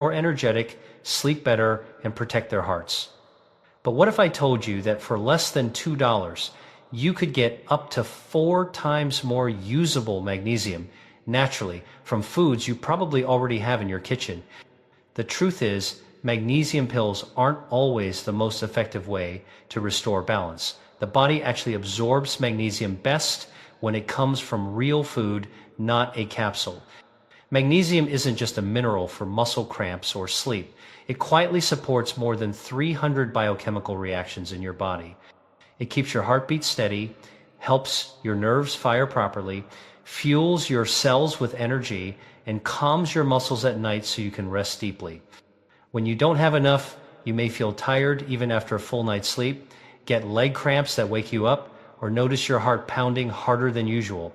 more energetic, sleep better, and protect their hearts. But what if I told you that for less than $2, you could get up to 4 times more usable magnesium naturally from foods you probably already have in your kitchen? The truth is, magnesium pills aren't always the most effective way to restore balance. The body actually absorbs magnesium best when it comes from real food, not a capsule. Magnesium isn't just a mineral for muscle cramps or sleep. It quietly supports more than 300 biochemical reactions in your body. It keeps your heartbeat steady, helps your nerves fire properly, fuels your cells with energy, and calms your muscles at night so you can rest deeply. When you don't have enough, you may feel tired even after a full night's sleep, get leg cramps that wake you up, or notice your heart pounding harder than usual.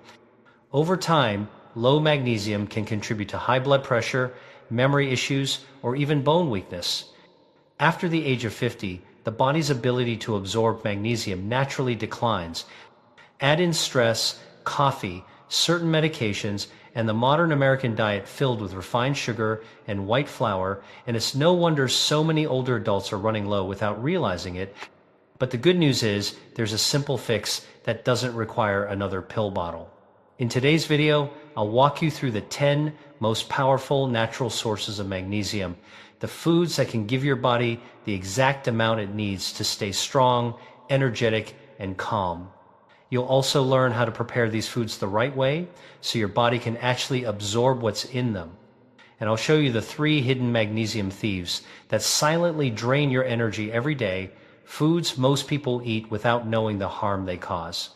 Over time, low magnesium can contribute to high blood pressure, memory issues, or even bone weakness. After the age of 50, the body's ability to absorb magnesium naturally declines. Add in stress, coffee, certain medications, and the modern American diet filled with refined sugar and white flour, and it's no wonder so many older adults are running low without realizing it. But the good news is there's a simple fix that doesn't require another pill bottle. In today's video, I'll walk you through the 10 most powerful natural sources of magnesium, the foods that can give your body the exact amount it needs to stay strong, energetic, and calm. You'll also learn how to prepare these foods the right way so your body can actually absorb what's in them. And I'll show you the 3 hidden magnesium thieves that silently drain your energy every day, foods most people eat without knowing the harm they cause.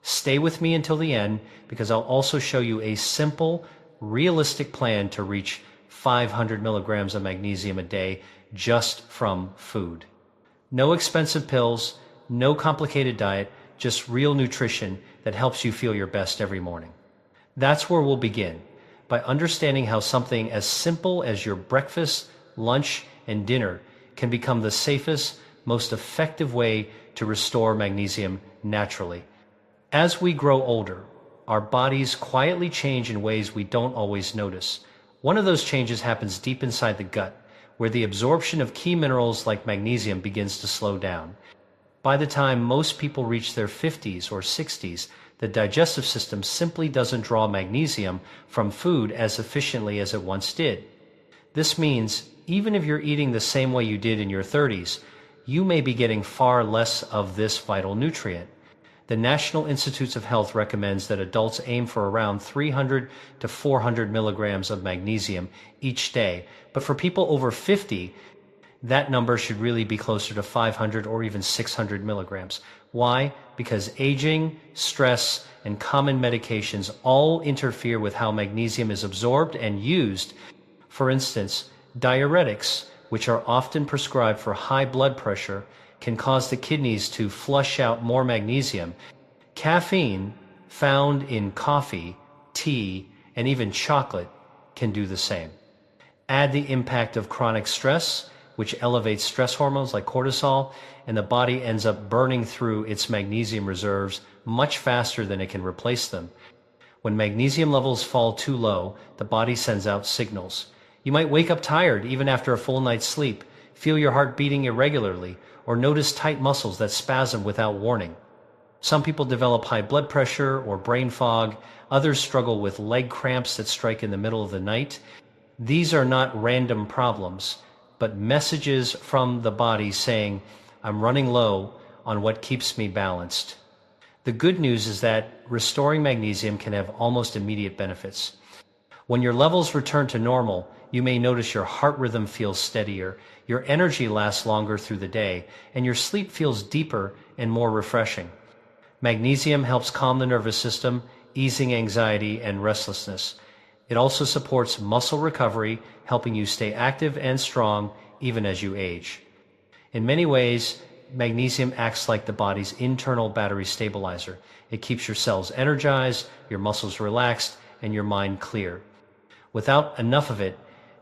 Stay with me until the end because I'll also show you a simple, realistic plan to reach 500 milligrams of magnesium a day just from food. No expensive pills, no complicated diet, just real nutrition that helps you feel your best every morning. That's where we'll begin, by understanding how something as simple as your breakfast, lunch, and dinner can become the safest, most effective way to restore magnesium naturally. As we grow older, our bodies quietly change in ways we don't always notice. One of those changes happens deep inside the gut, where the absorption of key minerals like magnesium begins to slow down. By the time most people reach their 50s or 60s, the digestive system simply doesn't draw magnesium from food as efficiently as it once did. This means even if you're eating the same way you did in your 30s, you may be getting far less of this vital nutrient. The National Institutes of Health recommends that adults aim for around 300 to 400 milligrams of magnesium each day, but for people over 50, that number should really be closer to 500 or even 600 milligrams. Why? Because aging, stress, and common medications all interfere with how magnesium is absorbed and used. For instance, diuretics, which are often prescribed for high blood pressure, can cause the kidneys to flush out more magnesium. Caffeine, found in coffee, tea, and even chocolate, can do the same. Add the impact of chronic stress, which elevates stress hormones like cortisol, and the body ends up burning through its magnesium reserves much faster than it can replace them. When magnesium levels fall too low, the body sends out signals. You might wake up tired even after a full night's sleep, feel your heart beating irregularly, or notice tight muscles that spasm without warning. Some people develop high blood pressure or brain fog. Others struggle with leg cramps that strike in the middle of the night. These are not random problems, but messages from the body saying, I'm running low on what keeps me balanced. The good news is that restoring magnesium can have almost immediate benefits. When your levels return to normal, you may notice your heart rhythm feels steadier, your energy lasts longer through the day, and your sleep feels deeper and more refreshing. Magnesium helps calm the nervous system, easing anxiety and restlessness. It also supports muscle recovery, helping you stay active and strong even as you age. In many ways, magnesium acts like the body's internal battery stabilizer. It keeps your cells energized, your muscles relaxed, and your mind clear. Without enough of it,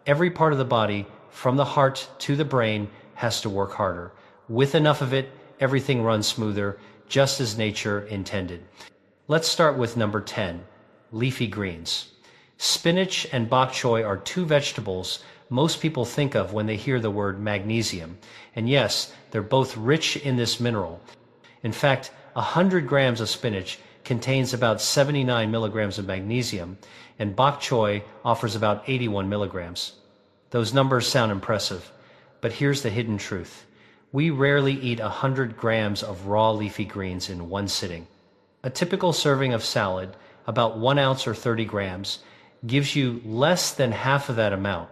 every part of the body, from the heart to the brain, has to work harder. With enough of it, everything runs smoother, just as nature intended. Let's start with number 10, leafy greens. Spinach and bok choy are 2 vegetables most people think of when they hear the word magnesium. And yes, they're both rich in this mineral. In fact, 100 grams of spinach contains about 79 milligrams of magnesium, and bok choy offers about 81 milligrams. Those numbers sound impressive, but here's the hidden truth. We rarely eat 100 grams of raw leafy greens in one sitting. A typical serving of salad, about 1 ounce or 30 grams, gives you less than half of that amount.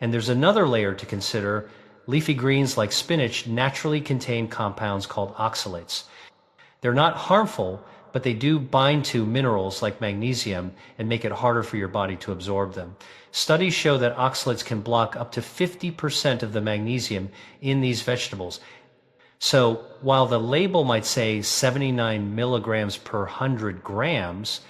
And there's another layer to consider. Leafy greens like spinach naturally contain compounds called oxalates. They're not harmful, but they do bind to minerals like magnesium and make it harder for your body to absorb them. Studies show that oxalates can block up to 50% of the magnesium in these vegetables. So while the label might say 79 milligrams per 100 grams,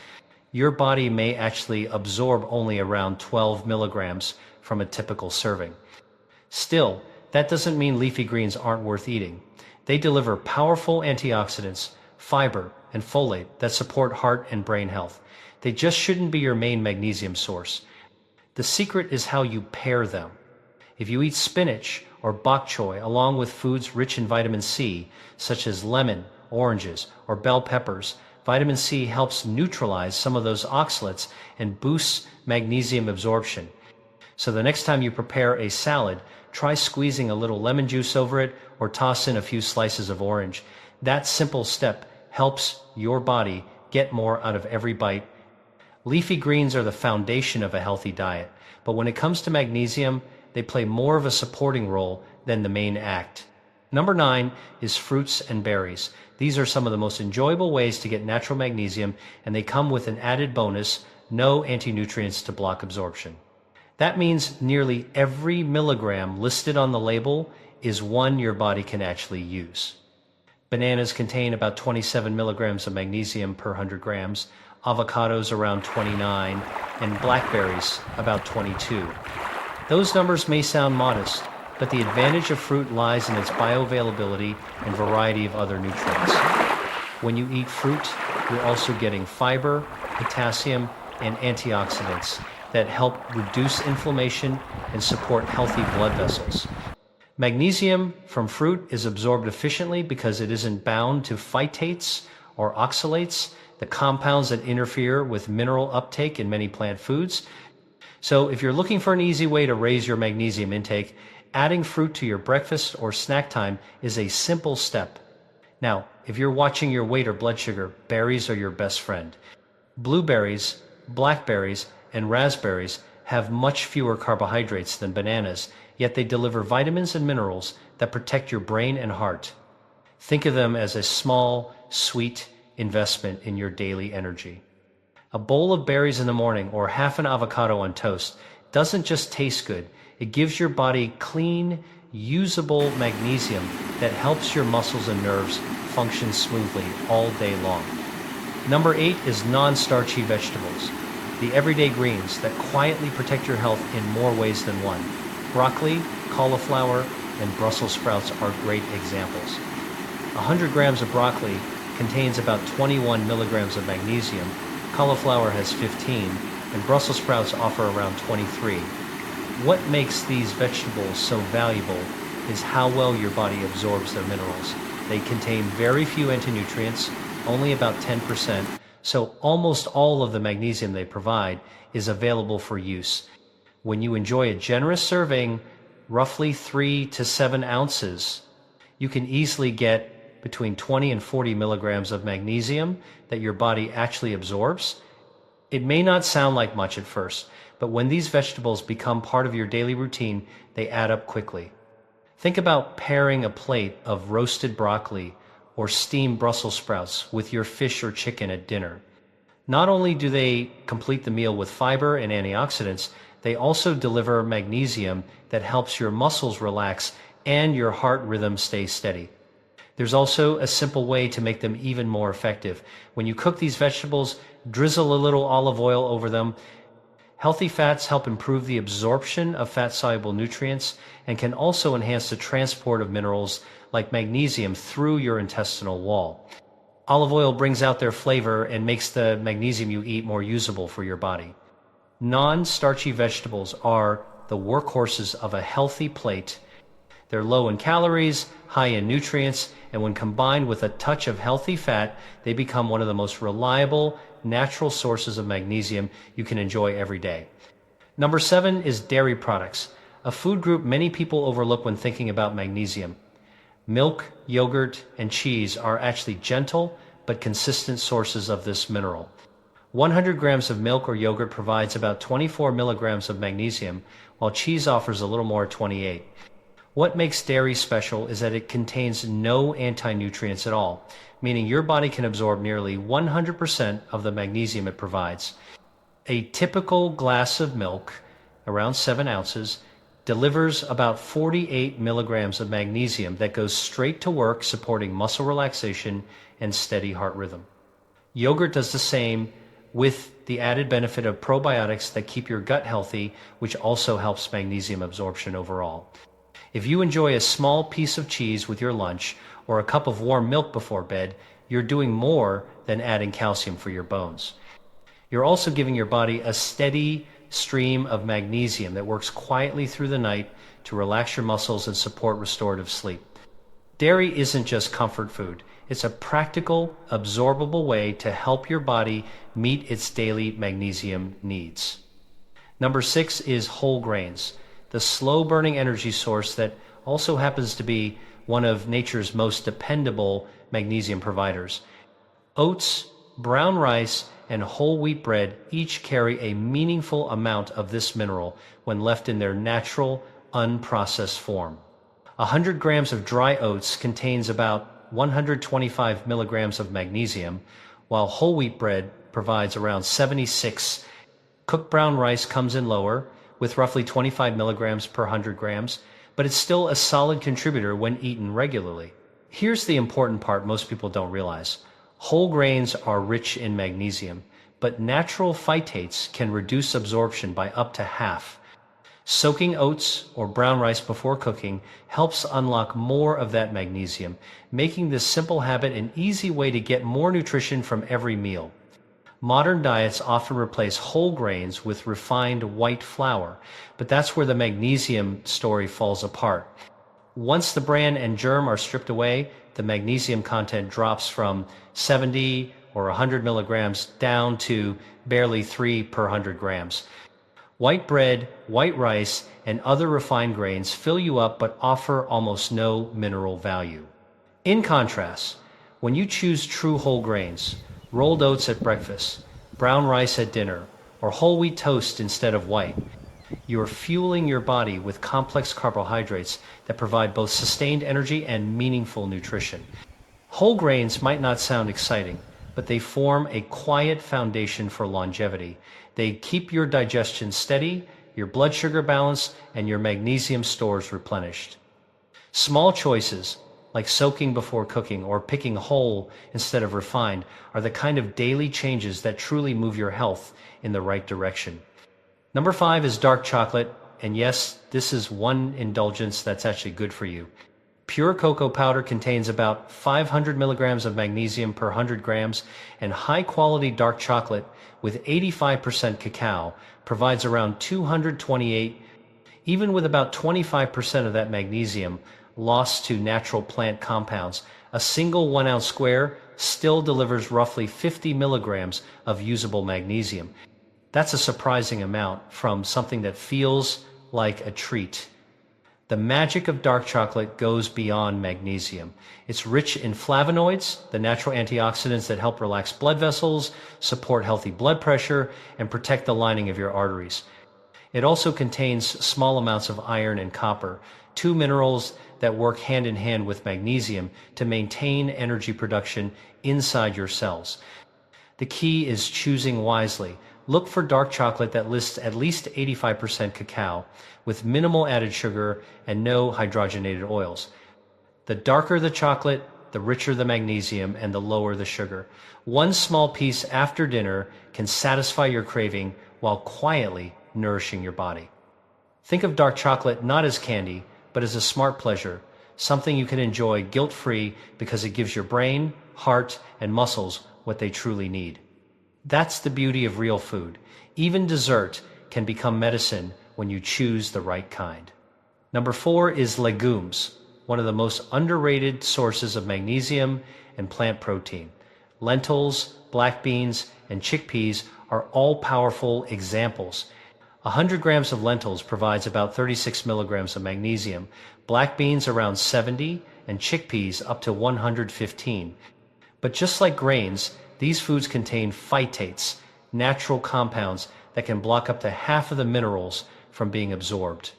your body may actually absorb only around 12 milligrams from a typical serving. Still, that doesn't mean leafy greens aren't worth eating. They deliver powerful antioxidants, fiber, and folate that support heart and brain health. They just shouldn't be your main magnesium source. The secret is how you pair them. If you eat spinach or bok choy along with foods rich in vitamin C, such as lemon, oranges, or bell peppers, vitamin C helps neutralize some of those oxalates and boosts magnesium absorption. So the next time you prepare a salad, try squeezing a little lemon juice over it or toss in a few slices of orange. That simple step helps your body get more out of every bite. Leafy greens are the foundation of a healthy diet, but when it comes to magnesium, they play more of a supporting role than the main act. Number 9 is fruits and berries. These are some of the most enjoyable ways to get natural magnesium, and they come with an added bonus: no anti-nutrients to block absorption. That means nearly every milligram listed on the label is one your body can actually use. Bananas contain about 27 milligrams of magnesium per 100 grams, avocados around 29, and blackberries about 22. Those numbers may sound modest, but the advantage of fruit lies in its bioavailability and variety of other nutrients. When you eat fruit, you're also getting fiber, potassium, and antioxidants that help reduce inflammation and support healthy blood vessels. Magnesium from fruit is absorbed efficiently because it isn't bound to phytates or oxalates, the compounds that interfere with mineral uptake in many plant foods. So if you're looking for an easy way to raise your magnesium intake, adding fruit to your breakfast or snack time is a simple step. Now, if you're watching your weight or blood sugar, berries are your best friend. Blueberries, blackberries, and raspberries have much fewer carbohydrates than bananas, yet they deliver vitamins and minerals that protect your brain and heart. Think of them as a small, sweet investment in your daily energy. A bowl of berries in the morning or half an avocado on toast doesn't just taste good, it gives your body clean, usable magnesium that helps your muscles and nerves function smoothly all day long. Number 8 is non-starchy vegetables, the everyday greens that quietly protect your health in more ways than one. Broccoli, cauliflower, and Brussels sprouts are great examples. 100 grams of broccoli contains about 21 milligrams of magnesium, cauliflower has 15, and Brussels sprouts offer around 23. What makes these vegetables so valuable is how well your body absorbs their minerals. They contain very few anti-nutrients, only about 10%, so almost all of the magnesium they provide is available for use. When you enjoy a generous serving, roughly 3 to 7 ounces, you can easily get between 20 and 40 milligrams of magnesium that your body actually absorbs. It may not sound like much at first, but when these vegetables become part of your daily routine, they add up quickly. Think about pairing a plate of roasted broccoli or steamed Brussels sprouts with your fish or chicken at dinner. Not only do they complete the meal with fiber and antioxidants, they also deliver magnesium that helps your muscles relax and your heart rhythm stay steady. There's also a simple way to make them even more effective. When you cook these vegetables, drizzle a little olive oil over them. Healthy fats help improve the absorption of fat-soluble nutrients and can also enhance the transport of minerals like magnesium through your intestinal wall. Olive oil brings out their flavor and makes the magnesium you eat more usable for your body. Non-starchy vegetables are the workhorses of a healthy plate. They're low in calories, high in nutrients, and when combined with a touch of healthy fat, they become one of the most reliable, natural sources of magnesium you can enjoy every day. Number 7 is dairy products, a food group many people overlook when thinking about magnesium. Milk, yogurt, and cheese are actually gentle but consistent sources of this mineral. 100 grams of milk or yogurt provides about 24 milligrams of magnesium, while cheese offers a little more, 28. What makes dairy special is that it contains no anti-nutrients at all, meaning your body can absorb nearly 100% of the magnesium it provides. A typical glass of milk, around 7 ounces, delivers about 48 milligrams of magnesium that goes straight to work supporting muscle relaxation and steady heart rhythm. Yogurt does the same, with the added benefit of probiotics that keep your gut healthy, which also helps magnesium absorption overall. If you enjoy a small piece of cheese with your lunch or a cup of warm milk before bed, you're doing more than adding calcium for your bones. You're also giving your body a steady stream of magnesium that works quietly through the night to relax your muscles and support restorative sleep. Dairy isn't just comfort food. It's a practical, absorbable way to help your body meet its daily magnesium needs. Number 6 is whole grains, the slow-burning energy source that also happens to be one of nature's most dependable magnesium providers. Oats, brown rice, and whole wheat bread each carry a meaningful amount of this mineral when left in their natural, unprocessed form. 100 grams of dry oats contains about 125 milligrams of magnesium, while whole wheat bread provides around 76. Cooked brown rice comes in lower, with roughly 25 milligrams per 100 grams, but it's still a solid contributor when eaten regularly. Here's the important part most people don't realize. Whole grains are rich in magnesium, but natural phytates can reduce absorption by up to half. Soaking oats or brown rice before cooking helps unlock more of that magnesium, making this simple habit an easy way to get more nutrition from every meal. Modern diets often replace whole grains with refined white flour, but that's where the magnesium story falls apart. Once the bran and germ are stripped away, the magnesium content drops from 70 or 100 milligrams down to barely 3 per 100 grams. White bread, white rice, and other refined grains fill you up but offer almost no mineral value. In contrast, when you choose true whole grains, rolled oats at breakfast, brown rice at dinner, or whole wheat toast instead of white, you are fueling your body with complex carbohydrates that provide both sustained energy and meaningful nutrition. Whole grains might not sound exciting, but they form a quiet foundation for longevity. They keep your digestion steady, your blood sugar balanced, and your magnesium stores replenished. Small choices, like soaking before cooking or picking whole instead of refined, are the kind of daily changes that truly move your health in the right direction. Number 5 is dark chocolate, and yes, this is one indulgence that's actually good for you. Pure cocoa powder contains about 500 milligrams of magnesium per 100 grams, and high-quality dark chocolate with 85% cacao provides around 228. Even with about 25% of that magnesium lost to natural plant compounds, a single 1 ounce square still delivers roughly 50 milligrams of usable magnesium. That's a surprising amount from something that feels like a treat. The magic of dark chocolate goes beyond magnesium. It's rich in flavonoids, the natural antioxidants that help relax blood vessels, support healthy blood pressure, and protect the lining of your arteries. It also contains small amounts of iron and copper, two minerals that work hand in hand with magnesium to maintain energy production inside your cells. The key is choosing wisely. Look for dark chocolate that lists at least 85% cacao, with minimal added sugar and no hydrogenated oils. The darker the chocolate, the richer the magnesium and the lower the sugar. One small piece after dinner can satisfy your craving while quietly nourishing your body. Think of dark chocolate not as candy, but as a smart pleasure, something you can enjoy guilt-free because it gives your brain, heart, and muscles what they truly need. That's the beauty of real food. Even dessert can become medicine when you choose the right kind. Number 4 is legumes, one of the most underrated sources of magnesium and plant protein. Lentils, black beans, and chickpeas are all powerful examples. 100 grams of lentils provides about 36 milligrams of magnesium, black beans around 70, and chickpeas up to 115. But just like grains, these foods contain phytates, natural compounds that can block up to half of the minerals from being absorbed.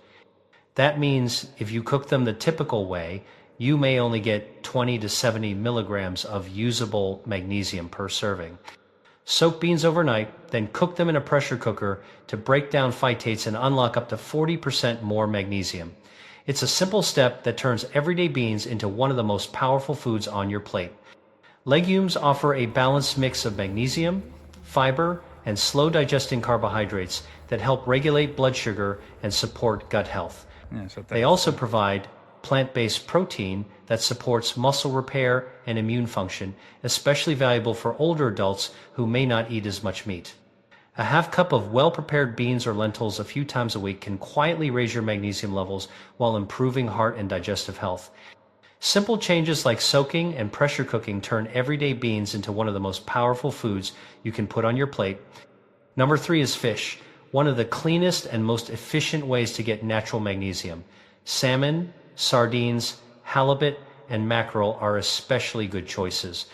That means if you cook them the typical way, you may only get 20 to 70 milligrams of usable magnesium per serving. Soak beans overnight, then cook them in a pressure cooker to break down phytates and unlock up to 40% more magnesium. It's a simple step that turns everyday beans into one of the most powerful foods on your plate. Legumes offer a balanced mix of magnesium, fiber, and slow-digesting carbohydrates that help regulate blood sugar and support gut health. They also provide plant-based protein that supports muscle repair and immune function, especially valuable for older adults who may not eat as much meat. A half cup of well-prepared beans or lentils a few times a week can quietly raise your magnesium levels while improving heart and digestive health. Simple changes like soaking and pressure cooking turn everyday beans into one of the most powerful foods you can put on your plate. Number 3 is fish, one of the cleanest and most efficient ways to get natural magnesium. Salmon, sardines, halibut, and mackerel are especially good choices.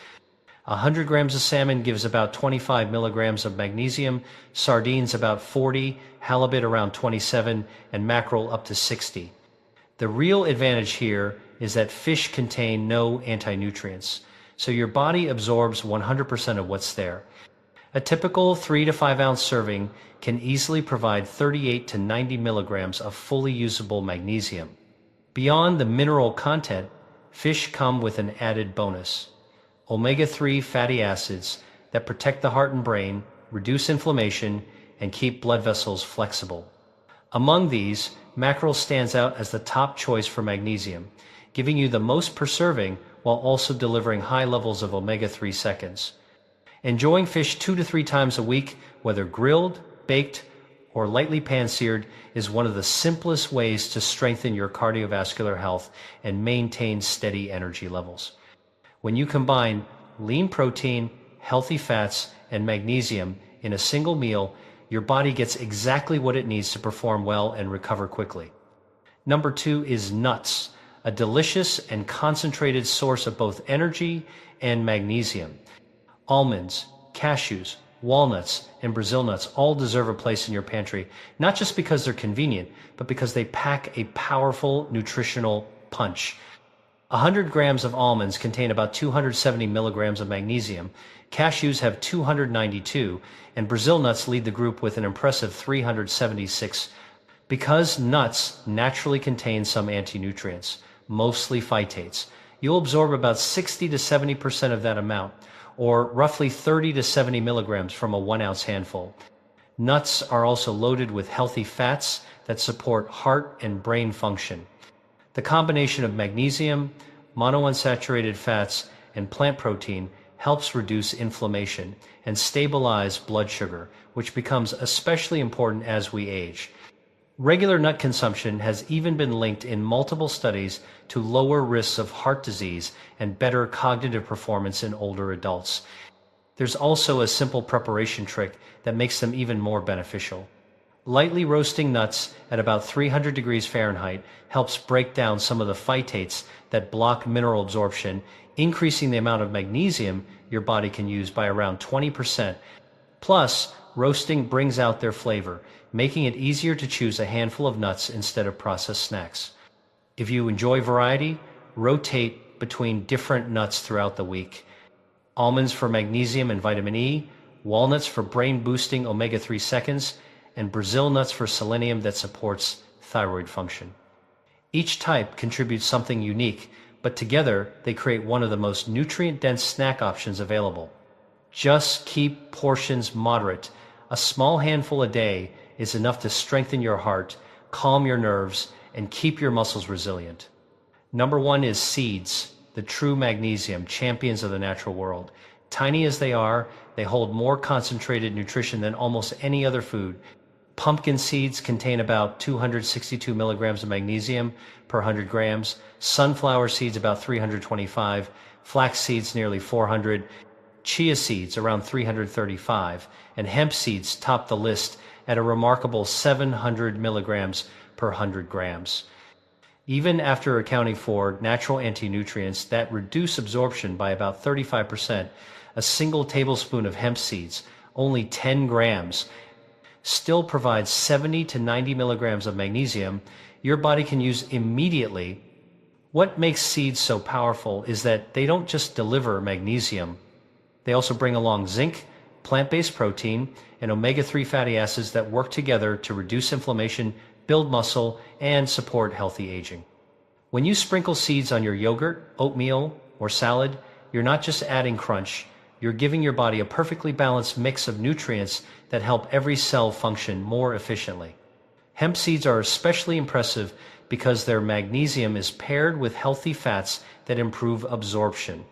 100 grams of salmon gives about 25 milligrams of magnesium, sardines about 40, halibut around 27, and mackerel up to 60. The real advantage here is that fish contain no anti-nutrients, so your body absorbs 100% of what's there. A typical 3 to 5 ounce serving can easily provide 38 to 90 milligrams of fully usable magnesium. Beyond the mineral content, fish come with an added bonus: omega-3 fatty acids that protect the heart and brain, reduce inflammation, and keep blood vessels flexible. Among these, mackerel stands out as the top choice for magnesium, giving you the most per serving while also delivering high levels of omega-3 seconds. Enjoying fish 2 to 3 times a week, whether grilled, baked, or lightly pan-seared, is one of the simplest ways to strengthen your cardiovascular health and maintain steady energy levels. When you combine lean protein, healthy fats, and magnesium in a single meal, your body gets exactly what it needs to perform well and recover quickly. Number 2 is nuts, a delicious and concentrated source of both energy and magnesium. Almonds, cashews, walnuts, and Brazil nuts all deserve a place in your pantry, not just because they're convenient, but because they pack a powerful nutritional punch. 100 grams of almonds contain about 270 milligrams of magnesium, cashews have 292, and Brazil nuts lead the group with an impressive 376. Because nuts naturally contain some anti-nutrients, mostly phytates, you'll absorb about 60 to 70% of that amount, or roughly 30 to 70 milligrams from a 1 ounce handful. Nuts are also loaded with healthy fats that support heart and brain function. The combination of magnesium, monounsaturated fats, and plant protein helps reduce inflammation and stabilize blood sugar, which becomes especially important as we age. Regular nut consumption has even been linked in multiple studies to lower risks of heart disease and better cognitive performance in older adults. There's also a simple preparation trick that makes them even more beneficial. Lightly roasting nuts at about 300 degrees Fahrenheit helps break down some of the phytates that block mineral absorption, increasing the amount of magnesium your body can use by around 20%. Plus, roasting brings out their flavor, making it easier to choose a handful of nuts instead of processed snacks. If you enjoy variety, rotate between different nuts throughout the week. Almonds for magnesium and vitamin E, walnuts for brain-boosting omega-3 seconds, and Brazil nuts for selenium that supports thyroid function. Each type contributes something unique, but together they create one of the most nutrient-dense snack options available. Just keep portions moderate. A small handful a day is enough to strengthen your heart, calm your nerves, and keep your muscles resilient. Number 1 is seeds, the true magnesium, champions of the natural world. Tiny as they are, they hold more concentrated nutrition than almost any other food. Pumpkin seeds contain about 262 milligrams of magnesium per 100 grams, sunflower seeds about 325, flax seeds nearly 400, chia seeds around 335, and hemp seeds top the list at a remarkable 700 milligrams per 100 grams. Even after accounting for natural anti-nutrients that reduce absorption by about 35%, a single tablespoon of hemp seeds, only 10 grams, still provides 70 to 90 milligrams of magnesium your body can use immediately. What makes seeds so powerful is that they don't just deliver magnesium, they also bring along zinc, plant-based protein, and omega-3 fatty acids that work together to reduce inflammation, build muscle, and support healthy aging. When you sprinkle seeds on your yogurt, oatmeal, or salad, you're not just adding crunch, you're giving your body a perfectly balanced mix of nutrients that help every cell function more efficiently. Hemp seeds are especially impressive because their magnesium is paired with healthy fats that improve absorption.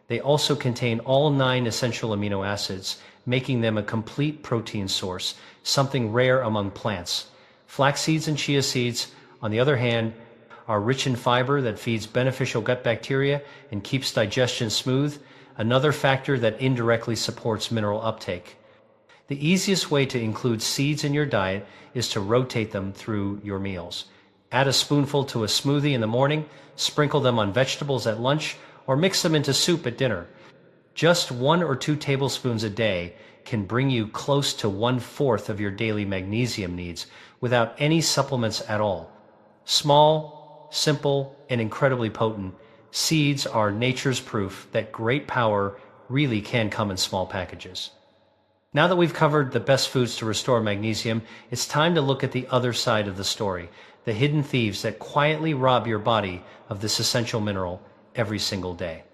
They also contain all 9 essential amino acids, making them a complete protein source, something rare among plants. Flax seeds and chia seeds, on the other hand, are rich in fiber that feeds beneficial gut bacteria and keeps digestion smooth, another factor that indirectly supports mineral uptake. The easiest way to include seeds in your diet is to rotate them through your meals. Add a spoonful to a smoothie in the morning, sprinkle them on vegetables at lunch, or mix them into soup at dinner. Just 1 or 2 tablespoons a day can bring you close to 1/4 of your daily magnesium needs without any supplements at all. Small, simple, and incredibly potent, seeds are nature's proof that great power really can come in small packages. Now that we've covered the best foods to restore magnesium, it's time to look at the other side of the story, the hidden thieves that quietly rob your body of this essential mineral every single day.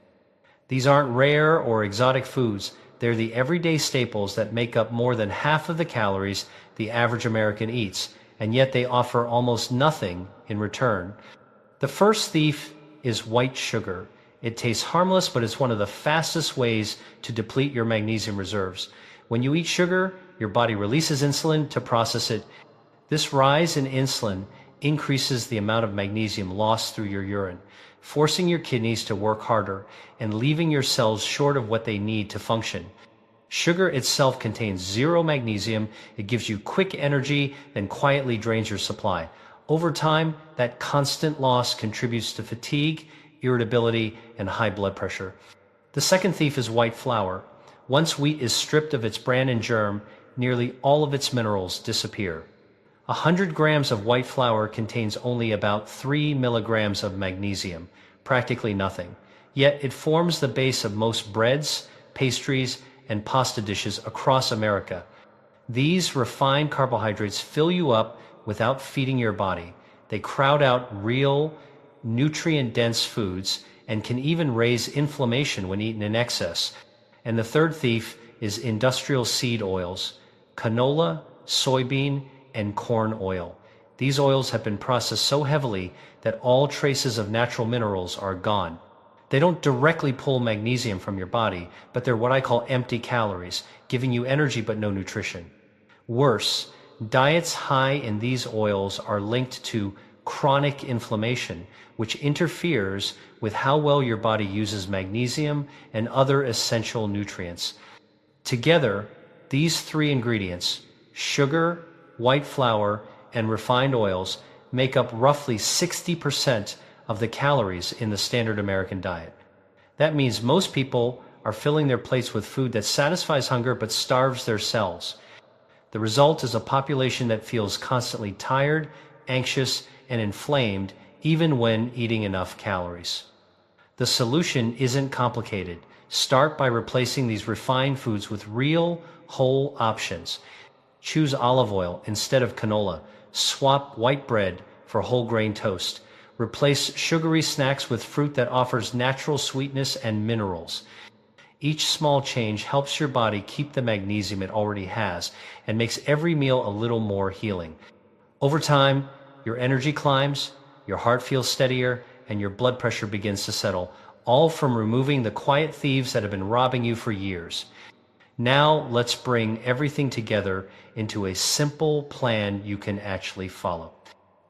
These aren't rare or exotic foods, they're the everyday staples that make up more than half of the calories the average American eats, and yet they offer almost nothing in return. The first thief is white sugar. It tastes harmless, but it's one of the fastest ways to deplete your magnesium reserves. When you eat sugar, your body releases insulin to process it. This rise in insulin increases the amount of magnesium lost through your urine, forcing your kidneys to work harder and leaving your cells short of what they need to function. Sugar itself contains 0 magnesium. It gives you quick energy, then quietly drains your supply. Over time, that constant loss contributes to fatigue, irritability, and high blood pressure. The second thief is white flour. Once wheat is stripped of its bran and germ, nearly all of its minerals disappear. 100 grams of white flour contains only about 3 milligrams of magnesium, practically nothing. Yet it forms the base of most breads, pastries, and pasta dishes across America. These refined carbohydrates fill you up without feeding your body. They crowd out real, nutrient-dense foods and can even raise inflammation when eaten in excess. And the third thief is industrial seed oils, canola, soybean, and corn oil. These oils have been processed so heavily that all traces of natural minerals are gone. They don't directly pull magnesium from your body, but they're what I call empty calories, giving you energy but no nutrition. Worse, diets high in these oils are linked to chronic inflammation, which interferes with how well your body uses magnesium and other essential nutrients. Together, these 3 ingredients, sugar, white flour, and refined oils, make up roughly 60% of the calories in the standard American diet. That means most people are filling their plates with food that satisfies hunger but starves their cells. The result is a population that feels constantly tired, anxious, and inflamed even when eating enough calories. The solution isn't complicated. Start by replacing these refined foods with real, whole options. Choose olive oil instead of canola. Swap white bread for whole grain toast. Replace sugary snacks with fruit that offers natural sweetness and minerals. Each small change helps your body keep the magnesium it already has and makes every meal a little more healing. Over time, your energy climbs, your heart feels steadier, and your blood pressure begins to settle, all from removing the quiet thieves that have been robbing you for years. Now let's bring everything together into a simple plan you can actually follow.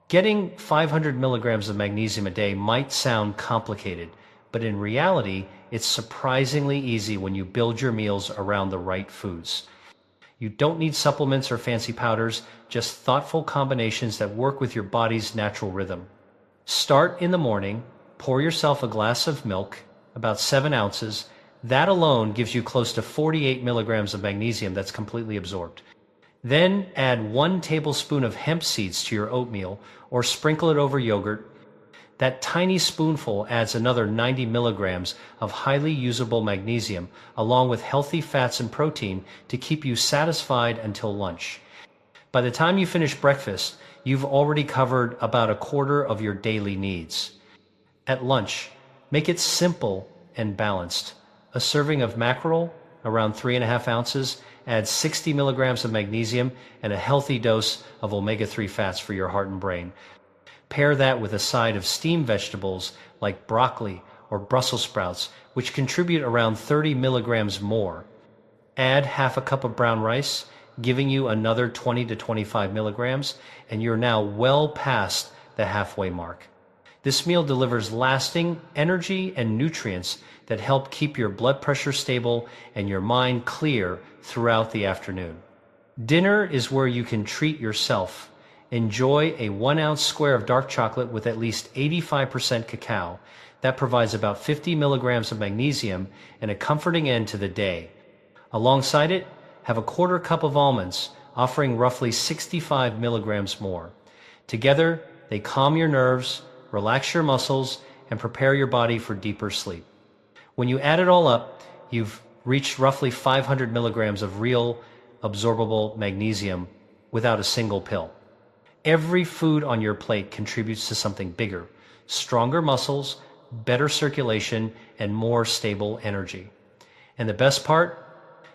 Getting 500 milligrams of magnesium a day might sound complicated, but in reality, it's surprisingly easy when you build your meals around the right foods. You don't need supplements or fancy powders, just thoughtful combinations that work with your body's natural rhythm. Start in the morning, pour yourself a glass of milk, about 7 ounces. That alone gives you close to 48 milligrams of magnesium that's completely absorbed. Then add 1 tablespoon of hemp seeds to your oatmeal or sprinkle it over yogurt. That tiny spoonful adds another 90 milligrams of highly usable magnesium, along with healthy fats and protein to keep you satisfied until lunch. By the time you finish breakfast, you've already covered about a quarter of your daily needs. At lunch, make it simple and balanced. A serving of mackerel, around 3.5 ounces, adds 60 milligrams of magnesium and a healthy dose of omega-3 fats for your heart and brain. Pair that with a side of steamed vegetables like broccoli or Brussels sprouts, which contribute around 30 milligrams more. Add half a cup of brown rice, giving you another 20 to 25 milligrams, and you're now well past the halfway mark. This meal delivers lasting energy and nutrients that help keep your blood pressure stable and your mind clear throughout the afternoon. Dinner is where you can treat yourself. Enjoy a 1-ounce square of dark chocolate with at least 85% cacao. That provides about 50 milligrams of magnesium and a comforting end to the day. Alongside it, have a quarter cup of almonds, offering roughly 65 milligrams more. Together, they calm your nerves, relax your muscles, and prepare your body for deeper sleep. When you add it all up, you've reached roughly 500 milligrams of real, absorbable magnesium without a single pill. Every food on your plate contributes to something bigger: stronger muscles, better circulation, and more stable energy. And the best part?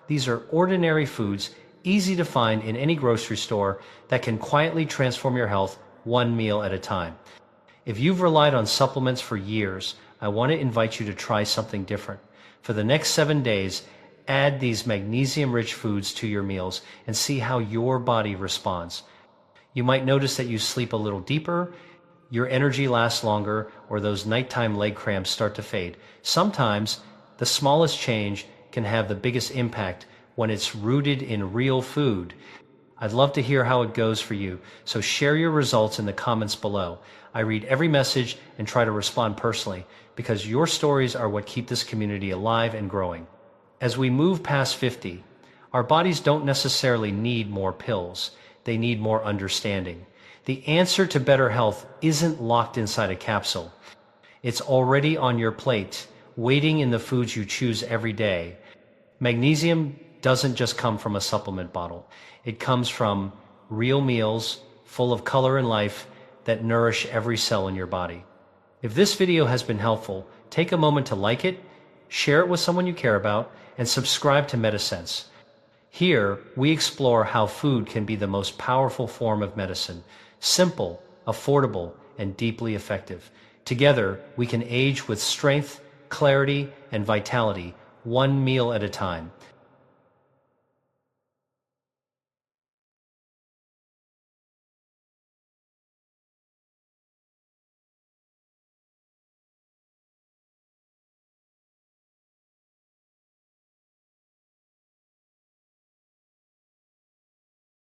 These are ordinary foods, easy to find in any grocery store, that can quietly transform your health one meal at a time. If you've relied on supplements for years, I want to invite you to try something different. For the next 7 days, add these magnesium-rich foods to your meals and see how your body responds. You might notice that you sleep a little deeper, your energy lasts longer, or those nighttime leg cramps start to fade. Sometimes, the smallest change can have the biggest impact when it's rooted in real food. I'd love to hear how it goes for you, so share your results in the comments below. I read every message and try to respond personally, because your stories are what keep this community alive and growing. As we move past 50, our bodies don't necessarily need more pills. They need more understanding. The answer to better health isn't locked inside a capsule. It's already on your plate, waiting in the foods you choose every day. Magnesium doesn't just come from a supplement bottle. It comes from real meals full of color and life that nourish every cell in your body. If this video has been helpful, take a moment to like it, share it with someone you care about, and subscribe to MediSense. Here, we explore how food can be the most powerful form of medicine: simple, affordable, and deeply effective. Together, we can age with strength, clarity, and vitality, one meal at a time.